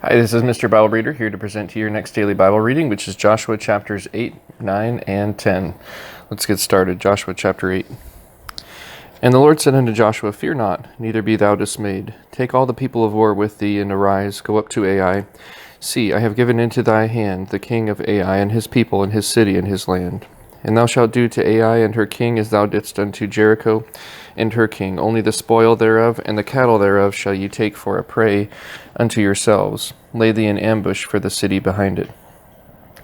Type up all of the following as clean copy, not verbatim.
Hi, this is Mr. Bible Reader here to present to you your next daily Bible reading, which is Joshua chapters 8, 9, and 10. Let's get started. Joshua chapter 8. And the Lord said unto Joshua, Fear not, neither be thou dismayed. Take all the people of war with thee, and arise, go up to Ai. See, I have given into thy hand the king of Ai, and his people, and his city, and his land. And thou shalt do to Ai and her king as thou didst unto Jericho and her king. Only the spoil thereof and the cattle thereof shall ye take for a prey unto yourselves. Lay thee in ambush for the city behind it.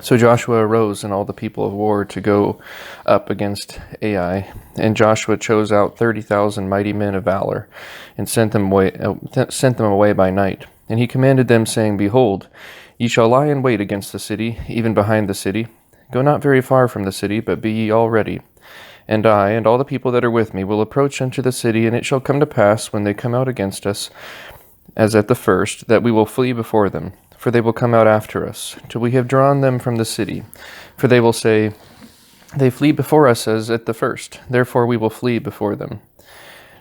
So Joshua arose and all the people of war to go up against Ai. And Joshua chose out 30,000 mighty men of valor, and sent them away by night. And he commanded them, saying, Behold, ye shall lie in wait against the city, even behind the city. Go not very far from the city, but be ye all ready. And I, and all the people that are with me, will approach unto the city, and it shall come to pass, when they come out against us, as at the first, that we will flee before them. For they will come out after us, till we have drawn them from the city. For they will say, They flee before us as at the first, therefore we will flee before them.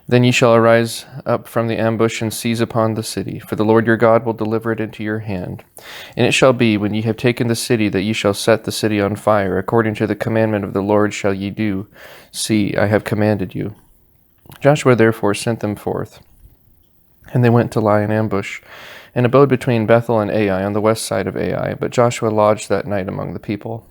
Then ye shall arise up from the ambush, and seize upon the city, for the Lord your God will deliver it into your hand. And it shall be, when ye have taken the city, that ye shall set the city on fire. According to the commandment of the Lord shall ye do. See, I have commanded you. Joshua therefore sent them forth, and they went to lie in ambush, and abode between Bethel and Ai on the west side of Ai. But Joshua lodged that night among the people.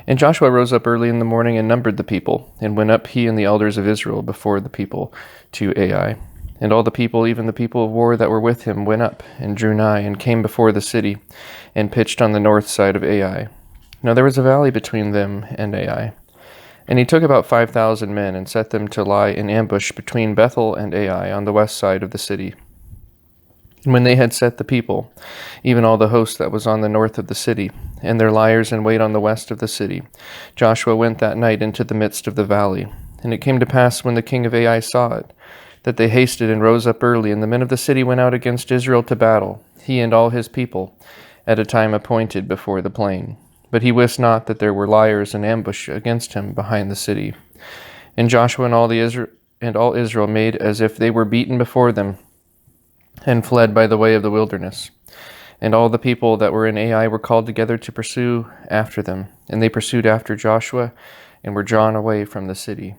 And Joshua rose up early in the morning and numbered the people, and went up he and the elders of Israel before the people to Ai. And all the people, even the people of war that were with him, went up, and drew nigh, and came before the city, and pitched on the north side of Ai. Now there was a valley between them and Ai. And he took about 5,000 men, and set them to lie in ambush between Bethel and Ai on the west side of the city. And when they had set the people, even all the host that was on the north of the city, and their liers in wait on the west of the city, Joshua went that night into the midst of the valley. And it came to pass, when the king of Ai saw it, that they hasted and rose up early, and the men of the city went out against Israel to battle, he and all his people, at a time appointed before the plain. But he wist not that there were liers in ambush against him behind the city. And Joshua and all Israel made as if they were beaten before them, and fled by the way of the wilderness. And all the people that were in Ai were called together to pursue after them. And they pursued after Joshua, and were drawn away from the city.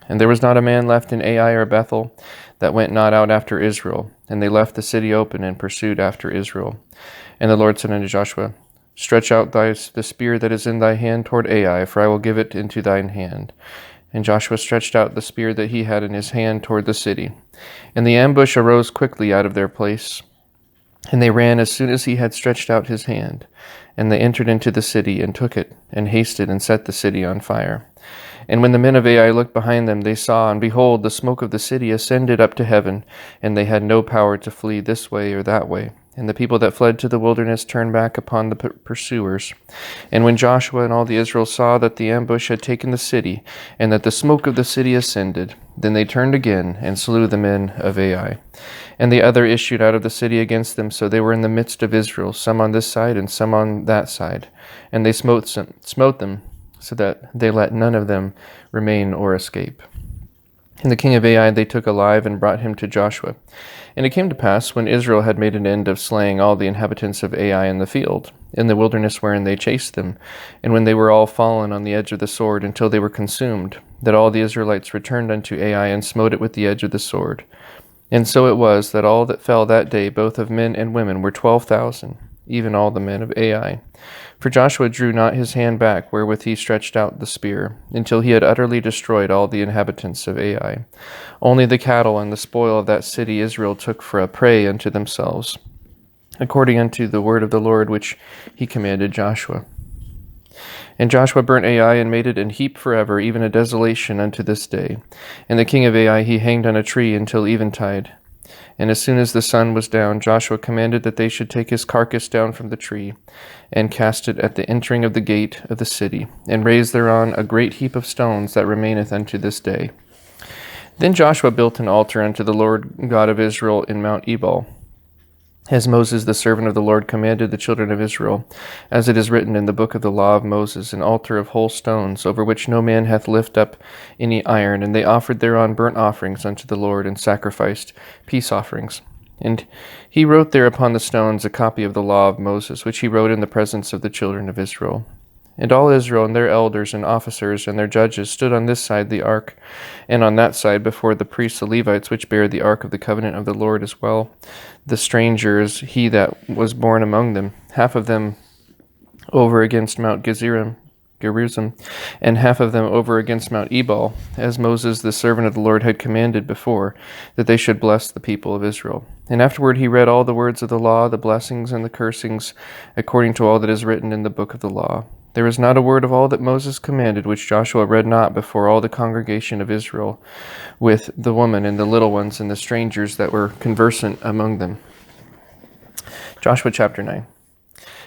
And there was not a man left in Ai or Bethel that went not out after Israel. And they left the city open, and pursued after Israel. And the Lord said unto Joshua, Stretch out the spear that is in thy hand toward Ai, for I will give it into thine hand. And Joshua stretched out the spear that he had in his hand toward the city. And the ambush arose quickly out of their place. And they ran as soon as he had stretched out his hand. And they entered into the city, and took it, and hasted, and set the city on fire. And when the men of Ai looked behind them, they saw, and behold, the smoke of the city ascended up to heaven, and they had no power to flee this way or that way. And the people that fled to the wilderness turned back upon the pursuers. And when Joshua and all the Israel saw that the ambush had taken the city, and that the smoke of the city ascended, then they turned again, and slew the men of Ai. And the other issued out of the city against them, so they were in the midst of Israel, some on this side, and some on that side. And they smote them, so that they let none of them remain or escape. And the king of Ai they took alive, and brought him to Joshua. And it came to pass, when Israel had made an end of slaying all the inhabitants of Ai in the field, in the wilderness wherein they chased them, and when they were all fallen on the edge of the sword until they were consumed, that all the Israelites returned unto Ai, and smote it with the edge of the sword. And so it was, that all that fell that day, both of men and women, were 12,000, even all the men of Ai. For Joshua drew not his hand back, wherewith he stretched out the spear, until he had utterly destroyed all the inhabitants of Ai. Only the cattle and the spoil of that city Israel took for a prey unto themselves, according unto the word of the Lord which he commanded Joshua. And Joshua burnt Ai, and made it an heap forever, even a desolation unto this day. And the king of Ai he hanged on a tree until eventide. And as soon as the sun was down, Joshua commanded that they should take his carcass down from the tree, and cast it at the entering of the gate of the city, and raise thereon a great heap of stones that remaineth unto this day. Then Joshua built an altar unto the Lord God of Israel in Mount Ebal, as Moses the servant of the Lord commanded the children of Israel, as it is written in the book of the law of Moses, an altar of whole stones, over which no man hath lift up any iron. And they offered thereon burnt offerings unto the Lord, and sacrificed peace offerings. And he wrote there upon the stones a copy of the law of Moses, which he wrote in the presence of the children of Israel. And all Israel and their elders and officers and their judges stood on this side the ark, and on that side before the priests the Levites, which bear the ark of the covenant of the Lord as well. The strangers, he that was born among them, half of them over against Mount Gerizim, and half of them over against Mount Ebal, as Moses the servant of the Lord had commanded before, that they should bless the people of Israel. And afterward he read all the words of the law, the blessings and the cursings, according to all that is written in the book of the law. There was not a word of all that Moses commanded which Joshua read not before all the congregation of Israel, with the woman and the little ones and the strangers that were conversant among them. Joshua chapter 9.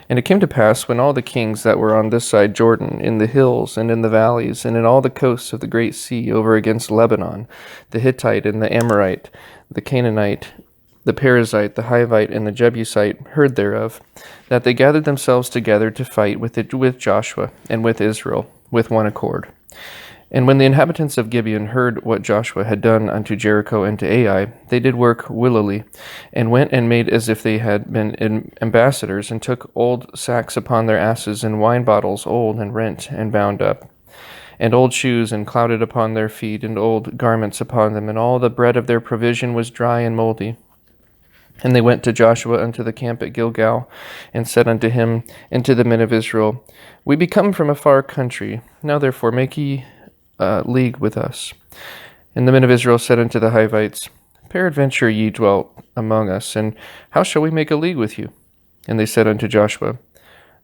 And it came to pass, when all the kings that were on this side Jordan, in the hills and in the valleys, and in all the coasts of the great sea over against Lebanon, the Hittite and the Amorite, the Canaanite, the Perizzite, the Hivite, and the Jebusite, heard thereof, that they gathered themselves together to fight with Joshua and with Israel with one accord. And when the inhabitants of Gibeon heard what Joshua had done unto Jericho and to Ai, they did work willily, and went and made as if they had been ambassadors, and took old sacks upon their asses, and wine bottles old and rent and bound up, and old shoes and clouded upon their feet, and old garments upon them, and all the bread of their provision was dry and moldy. And they went to Joshua unto the camp at Gilgal, and said unto him and to the men of Israel, We be come from a far country, now therefore make ye league with us. And the men of Israel said unto the Hivites, Peradventure ye dwelt among us, and how shall we make a league with you? And they said unto Joshua,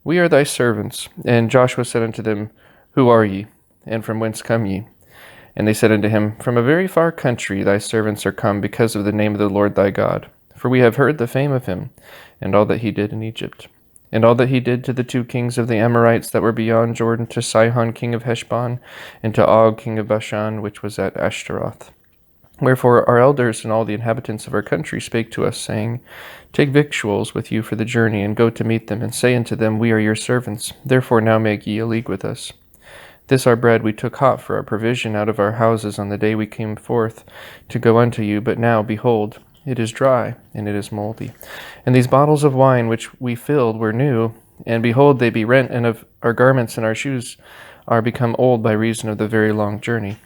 We are thy servants. And Joshua said unto them, Who are ye, and from whence come ye? And they said unto him, From a very far country thy servants are come, because of the name of the Lord thy God. For we have heard the fame of him, and all that he did in Egypt, and all that he did to the two kings of the Amorites that were beyond Jordan, to Sihon king of Heshbon, and to Og king of Bashan, which was at Ashtaroth. Wherefore our elders and all the inhabitants of our country spake to us, saying, Take victuals with you for the journey, and go to meet them, and say unto them, We are your servants, therefore now make ye a league with us. This our bread we took hot for our provision out of our houses on the day we came forth to go unto you, but now, behold, it is dry, and it is moldy. And these bottles of wine which we filled were new, and behold, they be rent, and of our garments and our shoes are become old by reason of the very long journey.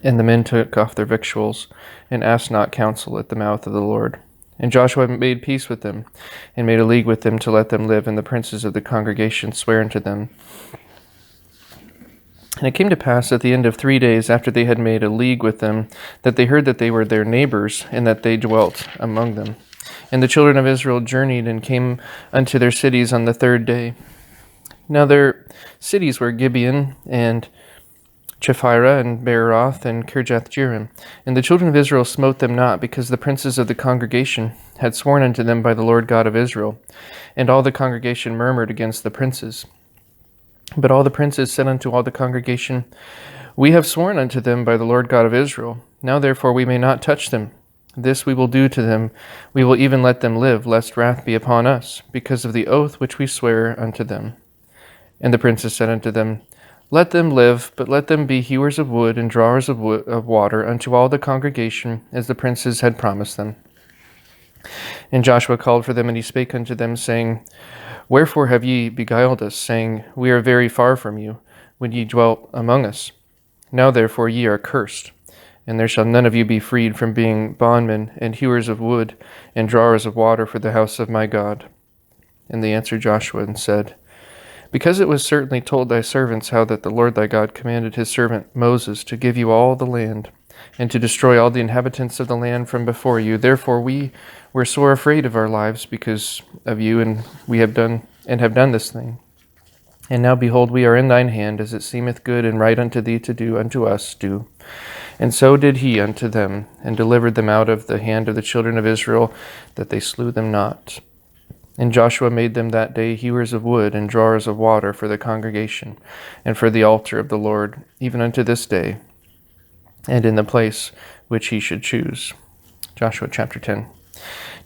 And the men took off their victuals, and asked not counsel at the mouth of the Lord. And Joshua made peace with them, and made a league with them to let them live, and the princes of the congregation sware unto them. And it came to pass at the end of 3 days, after they had made a league with them, that they heard that they were their neighbors, and that they dwelt among them. And the children of Israel journeyed, and came unto their cities on the 3rd day. Now their cities were Gibeon, and Chephirah, and Beeroth, and Kirjath-jearim. And the children of Israel smote them not, because the princes of the congregation had sworn unto them by the Lord God of Israel. And all the congregation murmured against the princes. But all the princes said unto all the congregation, We have sworn unto them by the Lord God of Israel. Now therefore we may not touch them. This we will do to them. We will even let them live, lest wrath be upon us, because of the oath which we swear unto them. And the princes said unto them, Let them live, but let them be hewers of wood and drawers of water unto all the congregation, as the princes had promised them. And Joshua called for them, and he spake unto them, saying, Wherefore have ye beguiled us, saying, We are very far from you, when ye dwelt among us? Now therefore ye are cursed, and there shall none of you be freed from being bondmen, and hewers of wood, and drawers of water for the house of my God. And they answered Joshua, and said, Because it was certainly told thy servants how that the Lord thy God commanded his servant Moses to give you all the land, and to destroy all the inhabitants of the land from before you. Therefore we were sore afraid of our lives because of you, and we have done this thing. And now behold, we are in thine hand, as it seemeth good and right unto thee to do unto us, do. And so did he unto them, and delivered them out of the hand of the children of Israel, that they slew them not. And Joshua made them that day hewers of wood and drawers of water for the congregation, and for the altar of the Lord, even unto this day, and in the place which he should choose. Joshua chapter 10.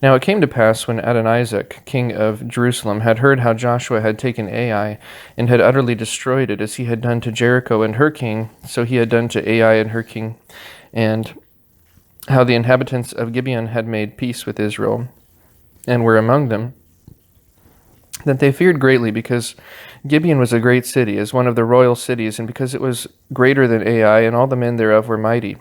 Now it came to pass, when Adonizek, king of Jerusalem, had heard how Joshua had taken Ai, and had utterly destroyed it, as he had done to Jericho and her king, so he had done to Ai and her king. And how the inhabitants of Gibeon had made peace with Israel, and were among them, that they feared greatly, because Gibeon was a great city, as one of the royal cities, and because it was greater than Ai, and all the men thereof were mighty.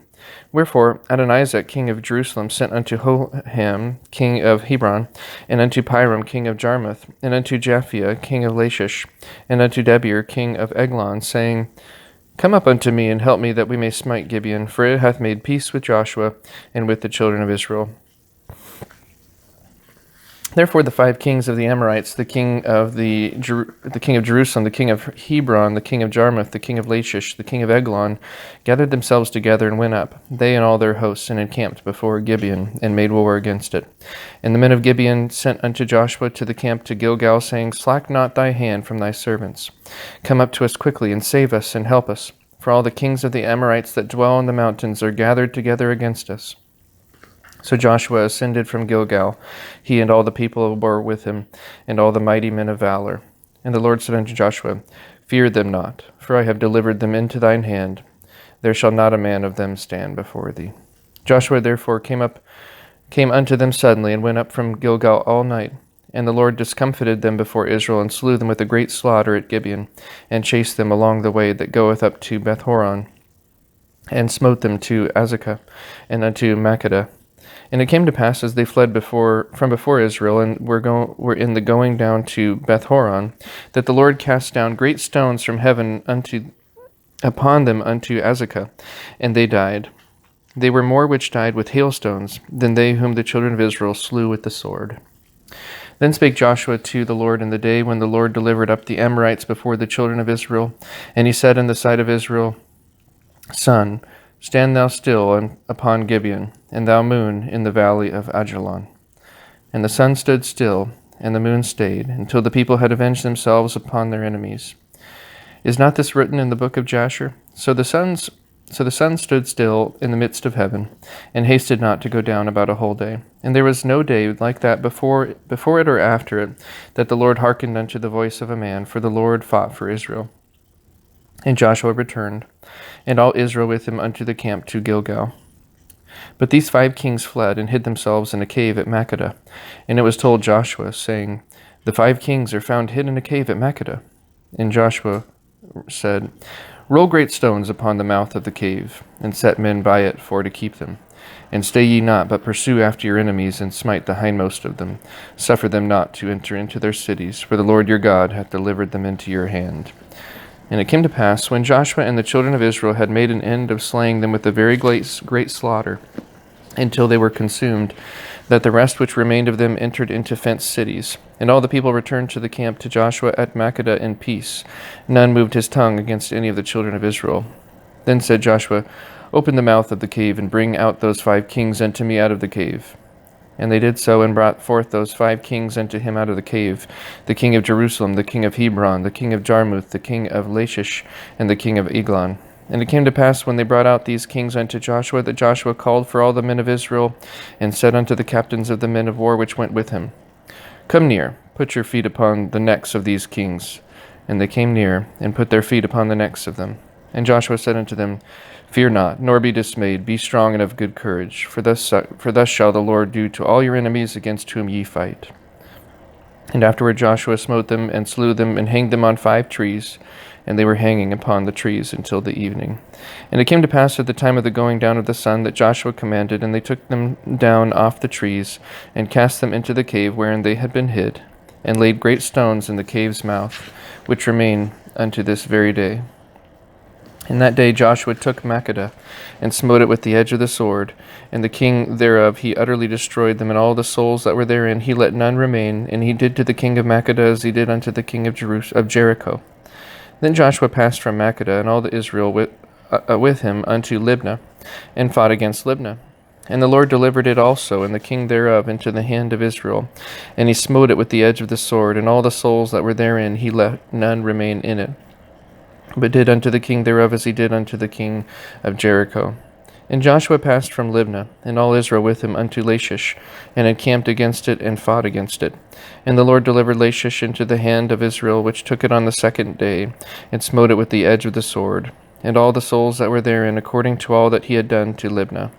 Wherefore Adonizek, king of Jerusalem, sent unto Hoham, king of Hebron, and unto Piram, king of Jarmuth, and unto Japhia, king of Lachish, and unto Debir, king of Eglon, saying, Come up unto me, and help me, that we may smite Gibeon, for it hath made peace with Joshua and with the children of Israel. Therefore the 5 kings of the Amorites, the king of Jerusalem, the king of Hebron, the king of Jarmuth, the king of Lachish, the king of Eglon, gathered themselves together and went up, they and all their hosts, and encamped before Gibeon, and made war against it. And the men of Gibeon sent unto Joshua to the camp to Gilgal, saying, Slack not thy hand from thy servants. Come up to us quickly, and save us, and help us. For all the kings of the Amorites that dwell in the mountains are gathered together against us. So Joshua ascended from Gilgal, he and all the people were with him, and all the mighty men of valor. And the Lord said unto Joshua, Fear them not, for I have delivered them into thine hand. There shall not a man of them stand before thee. Joshua therefore came unto them suddenly, and went up from Gilgal all night. And the Lord discomfited them before Israel, and slew them with a great slaughter at Gibeon, and chased them along the way that goeth up to Bethhoron, and smote them to Azekah, and unto Makkedah. And it came to pass, as they fled from before Israel, and were in the going down to Bethhoron, that the Lord cast down great stones from heaven upon them unto Azekah, and they died. They were more which died with hailstones than they whom the children of Israel slew with the sword. Then spake Joshua to the Lord in the day when the Lord delivered up the Amorites before the children of Israel, and he said in the sight of Israel, Sun, stand thou still upon Gibeon, and thou moon in the valley of Ajalon. And the sun stood still, and the moon stayed, until the people had avenged themselves upon their enemies. Is not this written in the book of Jasher? So the sun stood still in the midst of heaven, and hasted not to go down about a whole day. And there was no day like that before it or after it, that the Lord hearkened unto the voice of a man, for the Lord fought for Israel. And Joshua returned, and all Israel with him unto the camp to Gilgal. But these 5 kings fled, and hid themselves in a cave at Makkedah. And it was told Joshua, saying, The 5 kings are found hid in a cave at Makkedah. And Joshua said, Roll great stones upon the mouth of the cave, and set men by it for to keep them. And stay ye not, but pursue after your enemies, and smite the hindmost of them. Suffer them not to enter into their cities, for the Lord your God hath delivered them into your hand. And it came to pass, when Joshua and the children of Israel had made an end of slaying them with a very great slaughter, until they were consumed, that the rest which remained of them entered into fenced cities. And all the people returned to the camp to Joshua at Makkedah in peace. None moved his tongue against any of the children of Israel. Then said Joshua, Open the mouth of the cave, and bring out those 5 kings unto me out of the cave. And they did so, and brought forth those 5 kings unto him out of the cave, the king of Jerusalem, the king of Hebron, the king of Jarmuth, the king of Lachish, and the king of Eglon. And it came to pass, when they brought out these kings unto Joshua, that Joshua called for all the men of Israel, and said unto the captains of the men of war which went with him, Come near, put your feet upon the necks of these kings. And they came near, and put their feet upon the necks of them. And Joshua said unto them, Fear not, nor be dismayed, be strong and of good courage, for thus shall the Lord do to all your enemies against whom ye fight. And afterward Joshua smote them, and slew them, and hanged them on 5 trees, and they were hanging upon the trees until the evening. And it came to pass at the time of the going down of the sun that Joshua commanded, and they took them down off the trees, and cast them into the cave wherein they had been hid, and laid great stones in the cave's mouth, which remain unto this very day. In that day Joshua took Makkedah, and smote it with the edge of the sword, and the king thereof he utterly destroyed them, and all the souls that were therein he let none remain, and he did to the king of Makkedah as he did unto the king of Jericho. Then Joshua passed from Makkedah, and all the Israel with him unto Libnah, and fought against Libnah. And the Lord delivered it also, and the king thereof, into the hand of Israel. And he smote it with the edge of the sword, and all the souls that were therein he let none remain in it, but did unto the king thereof as he did unto the king of Jericho. And Joshua passed from Libnah, and all Israel with him unto Lachish, and encamped against it, and fought against it. And the Lord delivered Lachish into the hand of Israel, which took it on the 2nd day, and smote it with the edge of the sword, and all the souls that were therein, according to all that he had done to Libnah.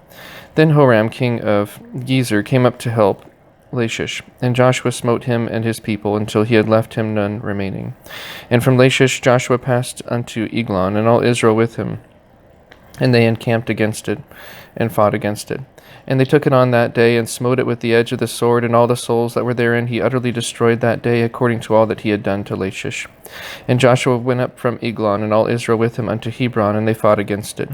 Then Horam, king of Gezer, came up to help Lachish, and Joshua smote him and his people until he had left him none remaining. And from Lachish Joshua passed unto Eglon, and all Israel with him. And they encamped against it, and fought against it. And they took it on that day, and smote it with the edge of the sword, and all the souls that were therein he utterly destroyed that day, according to all that he had done to Lachish. And Joshua went up from Eglon, and all Israel with him, unto Hebron, and they fought against it.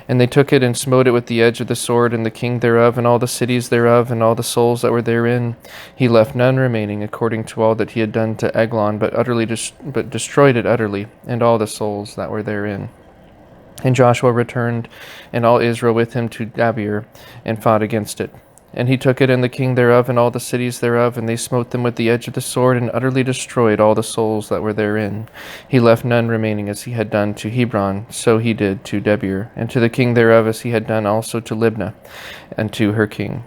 And they took it, and smote it with the edge of the sword, and the king thereof, and all the cities thereof, and all the souls that were therein. He left none remaining, according to all that he had done to Eglon, but destroyed it utterly, and all the souls that were therein. And Joshua returned, and all Israel with him, to Debir, and fought against it. And he took it, and the king thereof, and all the cities thereof, and they smote them with the edge of the sword, and utterly destroyed all the souls that were therein. He left none remaining, as he had done to Hebron, so he did to Debir, and to the king thereof, as he had done also to Libnah, and to her king.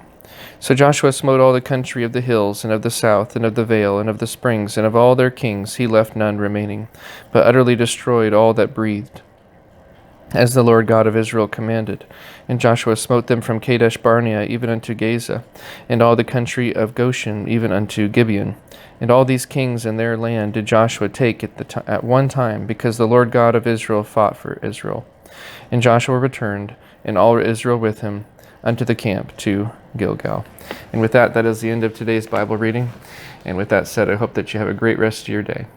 So Joshua smote all the country of the hills, and of the south, and of the vale, and of the springs, and of all their kings. He left none remaining, but utterly destroyed all that breathed, as the Lord God of Israel commanded. And Joshua smote them from Kadesh Barnea even unto Gaza, and all the country of Goshen even unto Gibeon. And all these kings and their land did Joshua take at one time, because the Lord God of Israel fought for Israel. And Joshua returned, and all Israel with him, unto the camp to Gilgal. And with that, that is the end of today's Bible reading. And with that said, I hope that you have a great rest of your day.